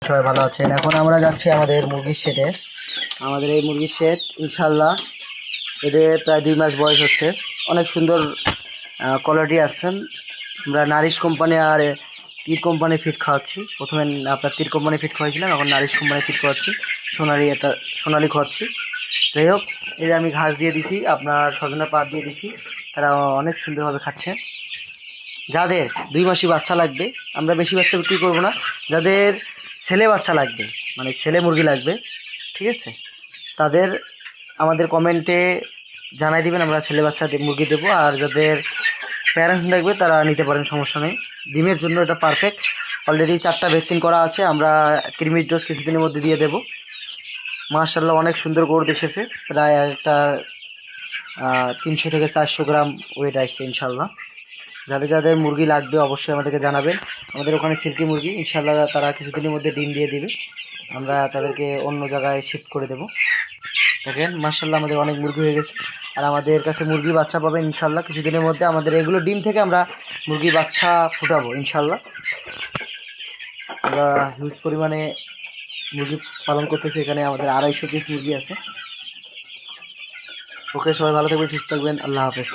সবাই ভালো আছেন। এখন আমরা যাচ্ছি আমাদের মুরগির শেডে। আমাদের এই মুরগির শেড ইনশাল্লাহ এদের প্রায় 2 মাস বয়স হচ্ছে। অনেক সুন্দর কোয়ালিটি আসছেন। আমরা নারিশ কোম্পানি আর তীর কোম্পানি ফিড খাওয়াচ্ছি। প্রথমে আপনার তীর কোম্পানি ফিড খাওয়াইছিলাম, এখন নারিশ কোম্পানি ফিড খাওয়াচ্ছি। সোনালি খাওয়াচ্ছি। যাই হোক, এই যে আমি ঘাস দিয়ে দিছি, আপনার সজনা পাত দিয়ে দিছি, তারা অনেক সুন্দরভাবে খাচ্ছে। যাদের 2 মাসি বাচ্চা লাগবে, আমরা বেশি বাচ্চা বিক্রি করবো না। যাদের ছেলে বাচ্চা লাগবে, মানে ছেলে মুরগি লাগবে, ঠিক আছে, তাদের আমাদের কমেন্টে জানাই দিবেন, আমরা ছেলে বাচ্চা মুরগি দেবো। আর যাদের প্যারেন্টস লাগবে তারা নিতে পারেন, সমস্যা নেই। ডিমের জন্য এটা পারফেক্ট। অলরেডি 4টা ভ্যাকসিন করা আছে, আমরা কৃমির ডোজ কিছুদিনের মধ্যে দিয়ে দেবো। মাশাআল্লাহ অনেক সুন্দর গ্রোথ এসেছে, প্রায় একটা 300 থেকে 400 গ্রাম ওয়েট আসছে ইনশাল্লাহ। যাদের যাদের মুরগি লাগবে অবশ্যই আমাদেরকে জানাবেন। আমাদের ওখানে সিল্কি মুরগি ইনশাল্লাহ তারা কিছুদিনের মধ্যে ডিম দিয়ে দিবে, আমরা তাদেরকে অন্য জায়গায় শিফট করে দেব। দেখেন মাশাআল্লাহ আমাদের অনেক মুরগি হয়ে গেছে, আর আমাদের কাছে মুরগি বাচ্চা পাবেন ইনশাল্লাহ কিছুদিনের মধ্যে। আমাদের এগুলো ডিম থেকে আমরা মুরগি বাচ্চা ফুটাবো ইনশাল্লাহ। আমরা হিউজ পরিমাণে মুরগি পালন করতেছি, এখানে আমাদের 250 পিস মুরগি আছে। ওকে, সবাই ভালো থাকবেন, সুস্থ থাকবেন, আল্লাহ হাফেজ।